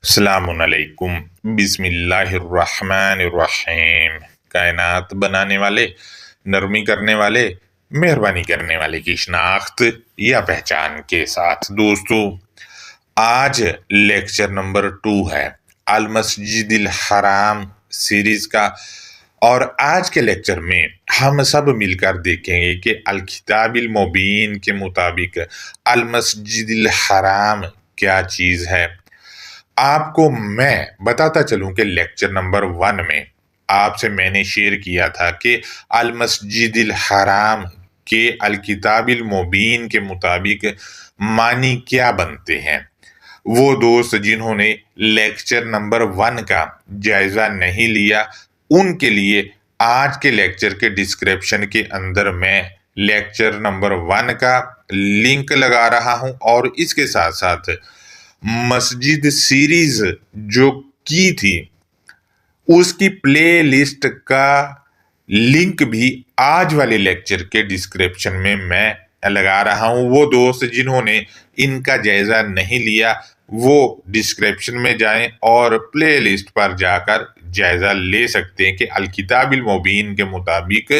السلام علیکم۔ بسم اللہ الرحمن الرحیم۔ کائنات بنانے والے، نرمی کرنے والے، مہربانی کرنے والے کی شناخت یا پہچان کے ساتھ دوستو، آج لیکچر نمبر 2 ہے المسجد الحرام سیریز کا، اور آج کے لیکچر میں ہم سب مل کر دیکھیں گے کہ الکتاب المبین کے مطابق المسجد الحرام کیا چیز ہے۔ آپ کو میں بتاتا چلوں کہ لیکچر نمبر 1 میں آپ سے میں نے شیئر کیا تھا کہ المسجد الحرام کے الکتاب المبین کے مطابق معنی کیا بنتے ہیں۔ وہ دوست جنہوں نے لیکچر نمبر 1 کا جائزہ نہیں لیا، ان کے لیے آج کے لیکچر کے ڈسکرپشن کے اندر میں لیکچر نمبر 1 کا لنک لگا رہا ہوں، اور اس کے ساتھ ساتھ مسجد سیریز جو کی تھی اس کی پلے لسٹ کا لنک بھی آج والے لیکچر کے ڈسکرپشن میں لگا رہا ہوں۔ وہ دوست جنہوں نے ان کا جائزہ نہیں لیا وہ ڈسکرپشن میں جائیں اور پلے لسٹ پر جا کر جائزہ لے سکتے ہیں کہ الکتاب المبین کے مطابق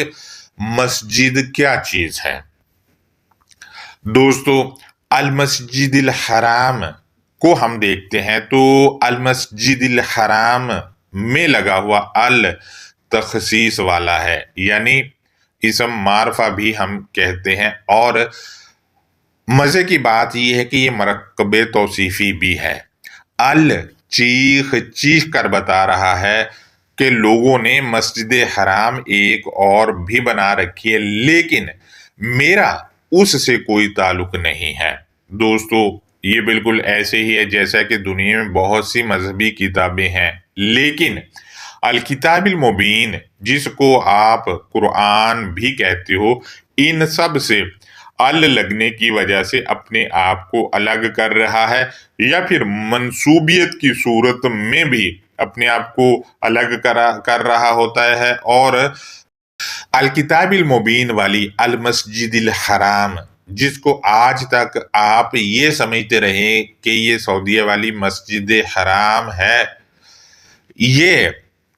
مسجد کیا چیز ہے۔ دوستو، المسجد الحرام کو ہم دیکھتے ہیں تو المسجد الحرام میں لگا ہوا تخصیص والا ہے، یعنی اسم معرفہ بھی ہم کہتے ہیں، اور مزے کی بات یہ ہے کہ یہ مرکب توصیفی بھی ہے۔ چیخ چیخ کر بتا رہا ہے کہ لوگوں نے مسجد حرام ایک اور بھی بنا رکھی ہے، لیکن میرا اس سے کوئی تعلق نہیں ہے۔ دوستو، یہ بالکل ایسے ہی ہے جیسا کہ دنیا میں بہت سی مذہبی کتابیں ہیں، لیکن الکتاب المبین جس کو آپ قرآن بھی کہتے ہو، ان سب سے لگنے کی وجہ سے اپنے آپ کو الگ کر رہا ہے، یا پھر منسوبیت کی صورت میں بھی اپنے آپ کو الگ کر رہا ہوتا ہے۔ اور الکتاب المبین والی المسجد الحرام جس کو آج تک آپ یہ سمجھتے رہے کہ یہ سعودیہ والی مسجد حرام ہے، یہ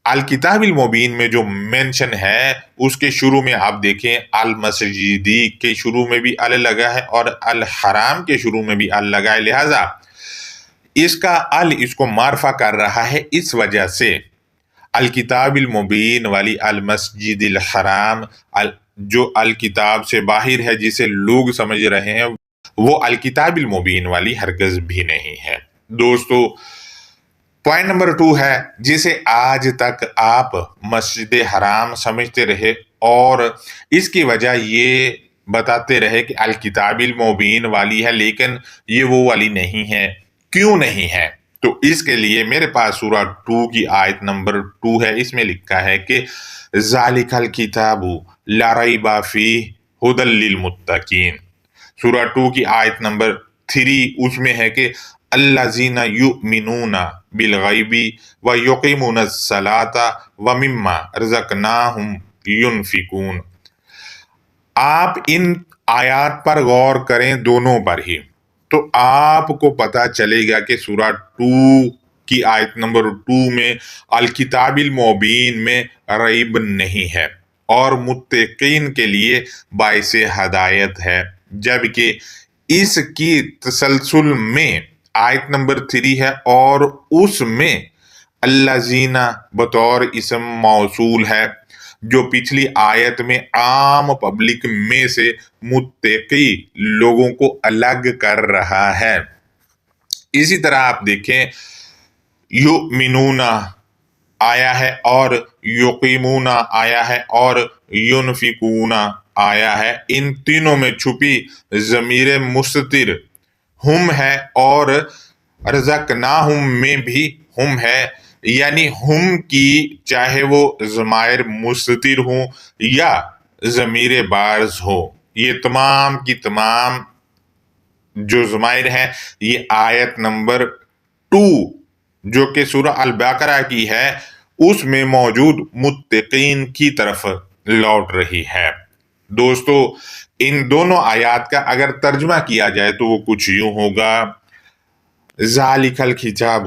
الکتاب المبین میں جو مینشن ہے اس کے شروع میں آپ دیکھیں المسجدی کے شروع میں بھی لگا ہے اور الحرام کے شروع میں بھی لگا ہے، لہذا اس کا اس کو معرفہ کر رہا ہے۔ اس وجہ سے الکتاب المبین والی المسجد الحرام جو الکتاب سے باہر ہے، جسے لوگ سمجھ رہے ہیں، وہ الکتاب المبین والی ہرگز بھی نہیں ہے۔ دوستو، پوائنٹ نمبر 2 ہے جسے آج تک آپ مسجد حرام سمجھتے رہے، اور اس کی وجہ یہ بتاتے رہے کہ الکتاب المبین والی ہے، لیکن یہ وہ والی نہیں ہے۔ کیوں نہیں ہے؟ تو اس کے لیے میرے پاس سورہ 2 کی آیت نمبر 2 ہے، اس میں لکھا ہے کہ ذالک الکتاب لا ریب فیہ ھدی للمتقین۔ سورہ 2 کی آیت نمبر 3 اس میں ہے کہ الذین یؤمنون بالغیب ویقیمون الصلاۃ ومما رزقناہم ینفقون۔ آپ ان آیات پر غور کریں، دونوں پر ہی، تو آپ کو پتا چلے گا کہ سورہ 2 کی آیت نمبر 2 میں الکتاب المبین میں ریب نہیں ہے اور متقین کے لیے باعث ہدایت ہے، جبکہ اس کی تسلسل میں آیت نمبر 3 ہے اور اس میں الذین بطور اسم موصول ہے، جو پچھلی آیت میں عام پبلک میں سے متقی لوگوں کو الگ کر رہا ہے۔ اسی طرح آپ دیکھیں یؤمنون آیا ہے اور یقیمون آیا ہے اور ینفقون آیا ہے، ان تینوں میں چھپی ضمیر مستتر ہم ہے اور رزقناہم میں بھی ہم ہے، یعنی ہم کی چاہے وہ ضمائر مستتر ہوں یا ضمیر بارز ہو، یہ تمام کی تمام جو ضمائر ہیں یہ آیت نمبر 2 جو کہ سورہ البقرہ کی ہے اس میں موجود متقین کی طرف لوٹ رہی ہے۔ دوستو، ان دونوں آیات کا اگر ترجمہ کیا جائے تو وہ کچھ یوں ہوگا، ذالک الکتاب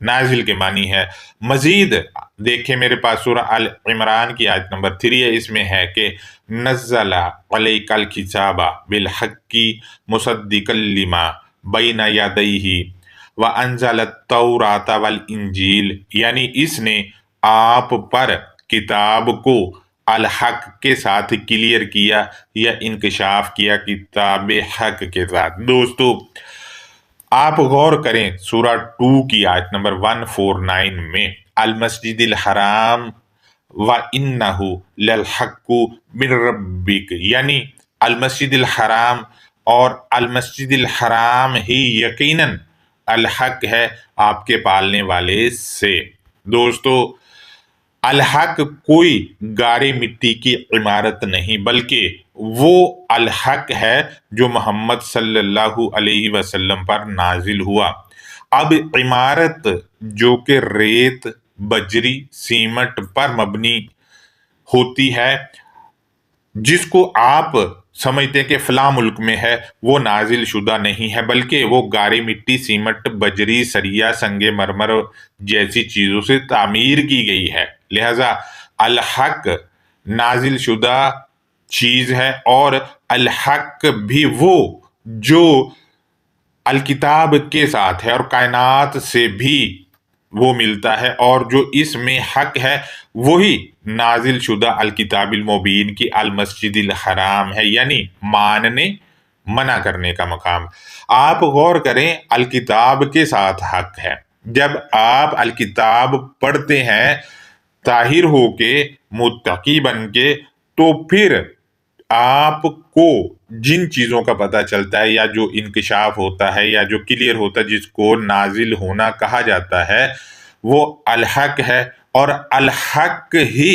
نازل کے معنی ہے۔ مزید دیکھیں میرے پاس سورہ ال عمران کی آیت نمبر 3 ہے، اس میں ہے کہ نزل علیک الکتاب بالحق مصدقا لما بین یدیہ وانزل التوراۃ والانجیل، یعنی اس نے آپ پر کتاب کو الحق کے ساتھ کلیئر کیا یا انکشاف کیا کتاب حق کے ساتھ۔ دوستو آپ غور کریں سورہ 2 کی آیت نمبر 149 میں، المسجد الحرام وَإِنَّهُ لَلْحَقُّ مِن رَبِّكَ، یعنی المسجد الحرام اور المسجد الحرام ہی یقیناً الحق ہے آپ کے پالنے والے سے۔ دوستو الحق کوئی گارے مٹی کی عمارت نہیں، بلکہ وہ الحق ہے جو محمد صلی اللہ علیہ وسلم پر نازل ہوا۔ اب عمارت جو کہ ریت، بجری، سیمنٹ پر مبنی ہوتی ہے، جس کو آپ سمجھتے ہیں کہ فلاں ملک میں ہے، وہ نازل شدہ نہیں ہے، بلکہ وہ گارے مٹی، سیمنٹ، بجری، سریا، سنگ مرمر جیسی چیزوں سے تعمیر کی گئی ہے۔ لہذا الحق نازل شدہ چیز ہے، اور الحق بھی وہ جو الکتاب کے ساتھ ہے اور کائنات سے بھی وہ ملتا ہے، اور جو اس میں حق ہے وہی نازل شدہ الکتاب المبین کی المسجد الحرام ہے، یعنی ماننے منع کرنے کا مقام۔ آپ غور کریں، الکتاب کے ساتھ حق ہے۔ جب آپ الکتاب پڑھتے ہیں طاہر ہو کے، متقی بن کے، تو پھر آپ کو جن چیزوں کا پتہ چلتا ہے یا جو انکشاف ہوتا ہے یا جو کلیئر ہوتا ہے، جس کو نازل ہونا کہا جاتا ہے، وہ الحق ہے، اور الحق ہی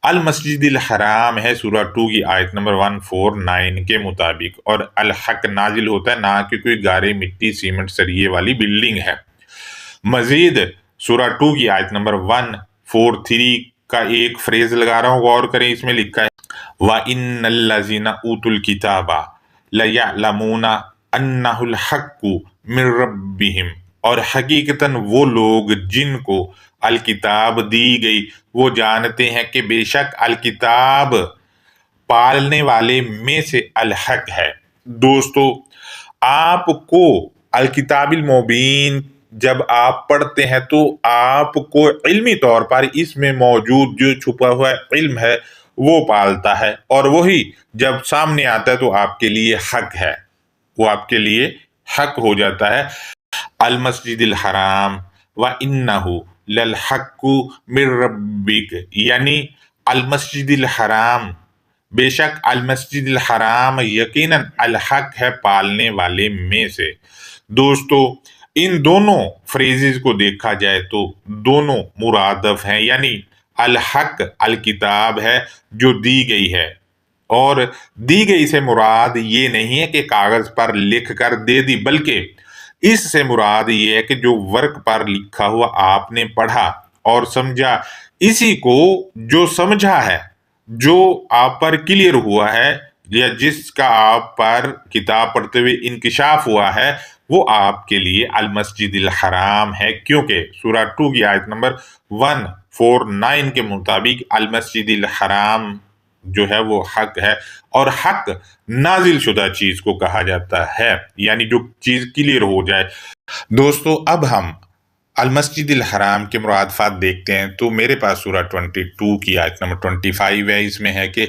المسجد الحرام ہے سورہ 2 کی آیت نمبر 149 کے مطابق، اور الحق نازل ہوتا ہے، نہ کہ کوئی گارے مٹی سیمنٹ سریے والی بلڈنگ ہے۔ مزید سورہ 2 کی آیت نمبر 143 کا ایک فریز لگا رہا ہوں، غور کریں، اس میں لکھا ہے وَإِنَّ الَّذِينَ أُوتُوا الْكِتَابَ لَيَعْلَمُونَ أَنَّهُ الْحَقُّ مِن رَبِّهِمْ، اور حقیقتاً وہ لوگ جن کو الکتاب دی گئی وہ جانتے ہیں کہ بے شک الکتاب پالنے والے میں سے الحق ہے۔ دوستو آپ کو الکتاب المبین جب آپ پڑھتے ہیں تو آپ کو علمی طور پر اس میں موجود جو چھپا ہوا علم ہے وہ پالتا ہے، اور وہی جب سامنے آتا ہے تو آپ کے لیے حق ہے، وہ آپ کے لیے حق ہو جاتا ہے۔ المسجد الحرام وَإِنَّهُ لَلْحَقُّ مِن رَبِّكَ، یعنی المسجد الحرام، بے شک المسجد الحرام یقیناً الحق ہے پالنے والے میں سے۔ دوستو ان دونوں فریزز کو دیکھا جائے تو دونوں مرادف ہیں، یعنی الحق الکتاب ہے جو دی گئی ہے، اور دی گئی سے مراد یہ نہیں ہے کہ کاغذ پر لکھ کر دے دی، بلکہ اس سے مراد یہ ہے کہ جو ورق پر لکھا ہوا آپ نے پڑھا اور سمجھا، اسی کو جو سمجھا ہے، جو آپ پر کلیئر ہوا ہے، یا جس کا آپ پر کتاب پڑھتے ہوئے انکشاف ہوا ہے، وہ آپ کے لیے المسجد الحرام ہے، کیونکہ سورہ 2 کی آیت نمبر 149 کے مطابق المسجد الحرام جو ہے وہ حق ہے، اور حق نازل شدہ چیز کو کہا جاتا ہے، یعنی جو چیز کلیئر ہو جائے۔ دوستو اب ہم المسجد الحرام کے مرادفات دیکھتے ہیں، تو میرے پاس سورہ 22 کی آیت نمبر 25 ہے، اس میں ہے کہ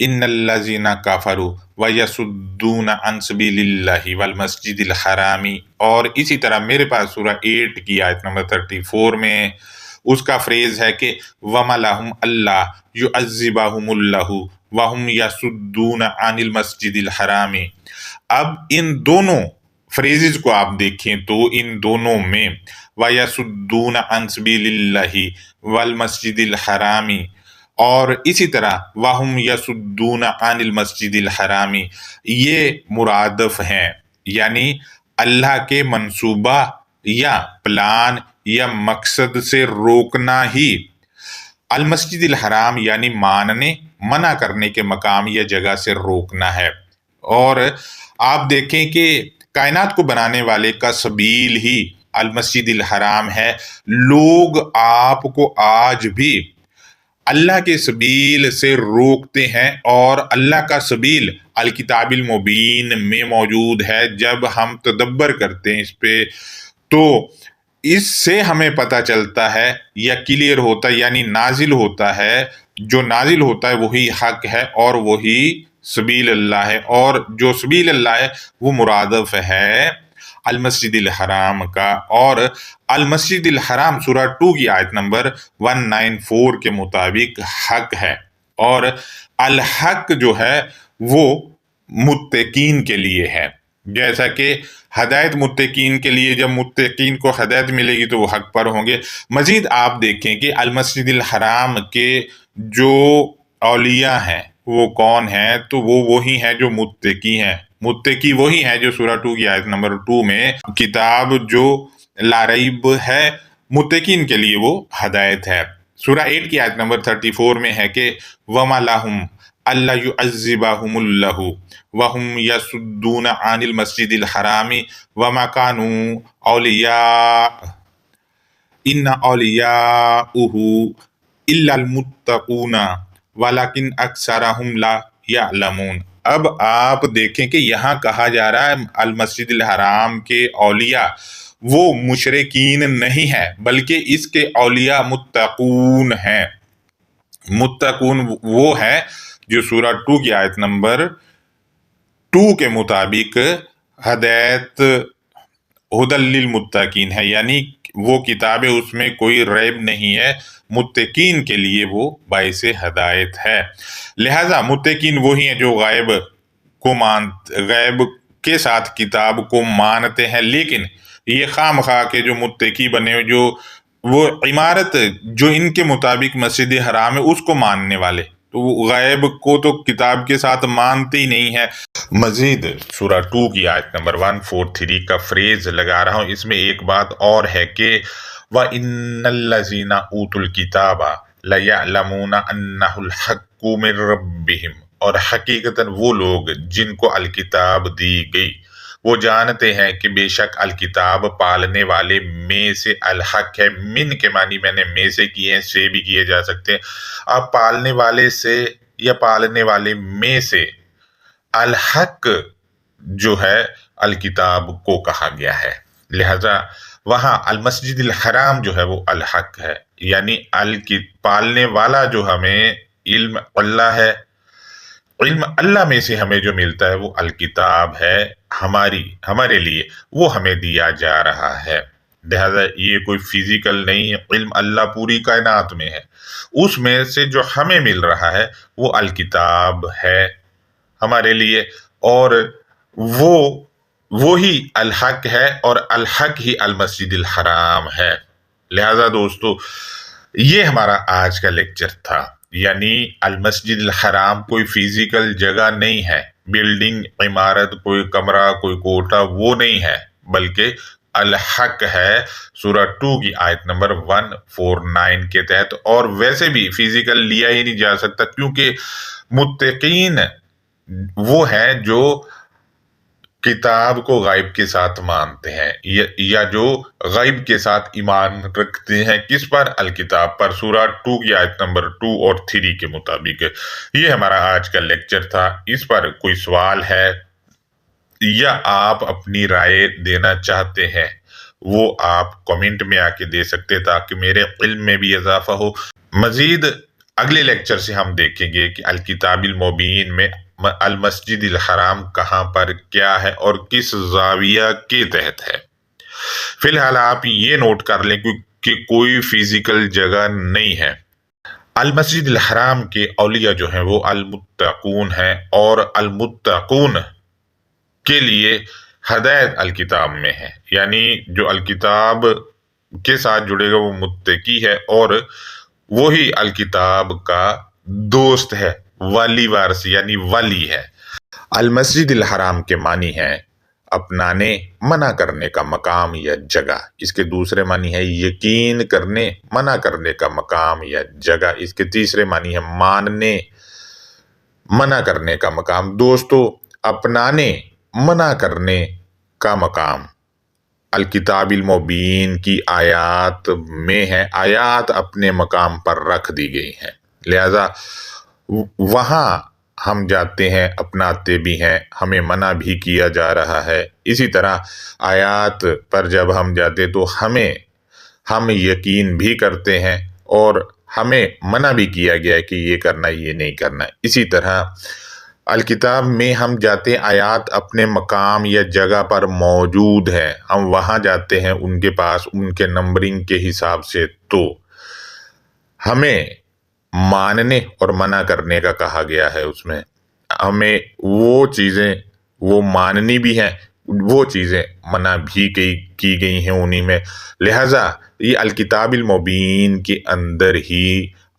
ان الذین کفروا ویصدون عن سبیل اللہ والمسجد الحرام، اور اسی طرح میرے پاس سورہ 8 کی آیت نمبر 34 میں اس کا فریز ہے کہ وَمَا لَهُمْ أَلَّا يُعَذِّبَهُمُ اللَّهُ وَهُمْ يَصُدُّونَ عَنِ الْمَسْجِدِ الْحَرَامِ۔ اب ان دونوں فریزز کو آپ دیکھیں تو ان دونوں میں وَيَصُدُّونَ عَن سَبِيلِ اللَّهِ وَالْمَسْجِدِ الْحَرَامِ، اور اسی طرح وَهُمْ يَصُدُّونَ عَنِ الْمَسْجِدِ الْحَرَامِ، یہ مرادف ہیں، یعنی اللہ کے منصوبہ یا پلان یا مقصد سے روکنا ہی المسجد الحرام یعنی ماننے منع کرنے کے مقام یا جگہ سے روکنا ہے۔ اور آپ دیکھیں کہ کائنات کو بنانے والے کا سبیل ہی المسجد الحرام ہے، لوگ آپ کو آج بھی اللہ کے سبیل سے روکتے ہیں، اور اللہ کا سبیل الکتاب المبین میں موجود ہے۔ جب ہم تدبر کرتے ہیں اس پہ تو اس سے ہمیں پتہ چلتا ہے یا کلیئر ہوتا ہے، یعنی نازل ہوتا ہے، جو نازل ہوتا ہے وہی حق ہے اور وہی سبیل اللہ ہے، اور جو سبیل اللہ ہے وہ مرادف ہے المسجد الحرام کا۔ اور المسجد الحرام سورہ 2 کی آیت نمبر 194 کے مطابق حق ہے، اور الحق جو ہے وہ متقین کے لیے ہے، جیسا کہ ہدایت متقین کے لیے، جب متقین کو ہدایت ملے گی تو وہ حق پر ہوں گے۔ مزید آپ دیکھیں کہ المسجد الحرام کے جو اولیاء ہیں وہ کون ہیں، تو وہ وہی ہیں جو متقی ہیں۔ متقی وہی ہیں جو سورہ 2 کی آیت نمبر 2 میں کتاب جو لا ریب ہے، متقین کے لیے وہ ہدایت ہے۔ سورہ 8 کی آیت نمبر 34 میں ہے کہ وَمَا لَهُمْ أَلَّا يُعَذِّبَهُمُ اللَّهُ وَهُمْ يَصُدُّونَ عَنِ الْمَسْجِدِ الْحَرَامِ وَمَا كَانُوا أَوْلِيَاءَهُ إِنَّ أَوْلِيَاءَهُ إِلَّا الْمُتَّقُونَ وَلَكِنْ أَكْثَرَهُمْ لَا يَعْلَمُونَ۔ اب آپ دیکھیں کہ یہاں کہا جا رہا ہے المسجد الحرام کے اولیاء وہ مشرکین نہیں ہے، بلکہ اس کے اولیاء متقون ہیں۔ متقون وہ ہے جو سورہ 2 کی آیت نمبر 2 کے مطابق ہدایت ہدی للمتقین ہے، یعنی وہ کتاب ہے اس میں کوئی ریب نہیں ہے، متقین کے لیے وہ باعث ہدایت ہے۔ لہذا متقین وہی ہیں جو غیب کے ساتھ کتاب کو مانتے ہیں، لیکن یہ خام خواہ کے جو متقی بنے ہوئے، جو وہ عمارت جو ان کے مطابق مسجد حرام ہے اس کو ماننے والے، تو وہ غیب کو تو کتاب کے ساتھ مانتے ہی نہیں ہے۔ مزید سورہ 2 کی آیت نمبر 143 کا فریز لگا رہا ہوں، اس میں ایک بات اور ہے کہ وَإِنَّ الَّذِينَ أُوتُوا الْكِتَابَ لَيَعْلَمُونَ أَنَّهُ الْحَقُّ مِن رَّبِّهِمْ، اور حقیقتاً وہ لوگ جن کو الکتاب دی گئی وہ جانتے ہیں کہ بے شک الکتاب پالنے والے میں سے الحق ہے۔ من کے معنی میں نے میں سے کیے ہیں، سے بھی کیے جا سکتے ہیں۔ اب پالنے والے سے یا پالنے والے میں سے الحق جو ہے الکتاب کو کہا گیا ہے، لہذا وہاں المسجد الحرام جو ہے وہ الحق ہے، یعنی پالنے والا جو ہمیں علم اللہ ہے، علم اللہ میں سے ہمیں جو ملتا ہے وہ الکتاب ہے، ہمارے لیے وہ ہمیں دیا جا رہا ہے۔ لہذا یہ کوئی فزیکل نہیں ہے، علم اللہ پوری کائنات میں ہے، اس میں سے جو ہمیں مل رہا ہے وہ الکتاب ہے ہمارے لیے، اور وہی الحق ہے، اور الحق ہی المسجد الحرام ہے۔ لہذا دوستو یہ ہمارا آج کا لیکچر تھا، یعنی المسجد الحرام کوئی فزیکل جگہ نہیں ہے، بلڈنگ، عمارت، کوئی کمرہ، کوئی کوٹھا، وہ نہیں ہے، بلکہ الحق ہے سورہ 2 کی آیت نمبر 149 کے تحت۔ اور ویسے بھی فزیکل لیا ہی نہیں جا سکتا، کیونکہ متقین وہ ہیں جو کتاب کو غیب کے ساتھ مانتے ہیں، یا جو غیب کے ساتھ ایمان رکھتے ہیں، کس پر؟ الکتاب پر، سورہ 2 کی آیت نمبر 2 اور 3 کے مطابق۔ یہ ہمارا آج کا لیکچر تھا، اس پر کوئی سوال ہے یا آپ اپنی رائے دینا چاہتے ہیں وہ آپ کمنٹ میں آ کے دے سکتے، تاکہ میرے علم میں بھی اضافہ ہو۔ مزید اگلے لیکچر سے ہم دیکھیں گے کہ الکتاب المبین میں المسجد الحرام کہاں پر کیا ہے اور کس زاویہ کے تحت ہے۔ فی الحال آپ یہ نوٹ کر لیں کہ کوئی فزیکل جگہ نہیں ہے۔ المسجد الحرام کے اولیاء جو ہیں وہ المتقون ہیں، اور المتقون کے لیے ہدایت الکتاب میں ہے، یعنی جو الکتاب کے ساتھ جڑے گا وہ متقی ہے، اور وہی الکتاب کا دوست ہے، ولی وارث یعنی ولی ہے۔ المسجد الحرام کے معنی ہے اپنانے، منع کرنے کا مقام یا جگہ۔ اس کے دوسرے معنی ہے یقین کرنے، منع کرنے کا مقام یا جگہ۔ اس کے تیسرے معنی ہے ماننے، منع کرنے کا مقام۔ دوستو اپنانے، منع کرنے کا مقام الکتاب المبین کی آیات میں ہے، آیات اپنے مقام پر رکھ دی گئی ہیں، لہذا وہاں ہم جاتے ہیں، اپناتے بھی ہیں، ہمیں منع بھی کیا جا رہا ہے۔ اسی طرح آیات پر جب ہم جاتے تو ہم یقین بھی کرتے ہیں اور ہمیں منع بھی کیا گیا ہے کہ یہ کرنا یہ نہیں کرنا۔ اسی طرح الکتاب میں ہم جاتے، آیات اپنے مقام یا جگہ پر موجود ہیں، ہم وہاں جاتے ہیں ان کے پاس، ان کے نمبرنگ کے حساب سے، تو ہمیں ماننے اور منع کرنے کا کہا گیا ہے۔ اس میں ہمیں وہ چیزیں وہ ماننی بھی ہیں، وہ چیزیں منع بھی کی گئی ہیں انہی میں، لہٰذا یہ الکتاب المبین کے اندر ہی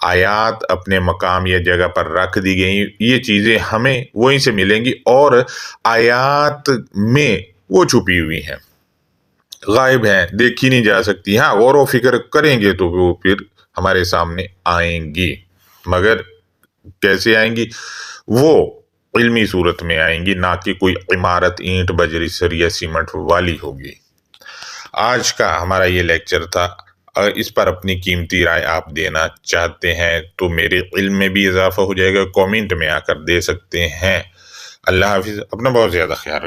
آیات اپنے مقام یا جگہ پر رکھ دی گئی، یہ چیزیں ہمیں وہیں سے ملیں گی، اور آیات میں وہ چھپی ہوئی ہیں، غائب ہیں، دیکھی نہیں جا سکتی۔ ہاں، غور و فکر کریں گے تو وہ پھر ہمارے سامنے آئیں گی، مگر کیسے آئیں گی؟ وہ علمی صورت میں آئیں گی، نہ کہ کوئی عمارت اینٹ بجری سریا سیمنٹ والی ہوگی۔ آج کا ہمارا یہ لیکچر تھا، اگر اس پر اپنی قیمتی رائے آپ دینا چاہتے ہیں تو میرے علم میں بھی اضافہ ہو جائے گا، کومنٹ میں آ کر دے سکتے ہیں۔ اللہ حافظ، اپنا بہت زیادہ خیال رکھیں۔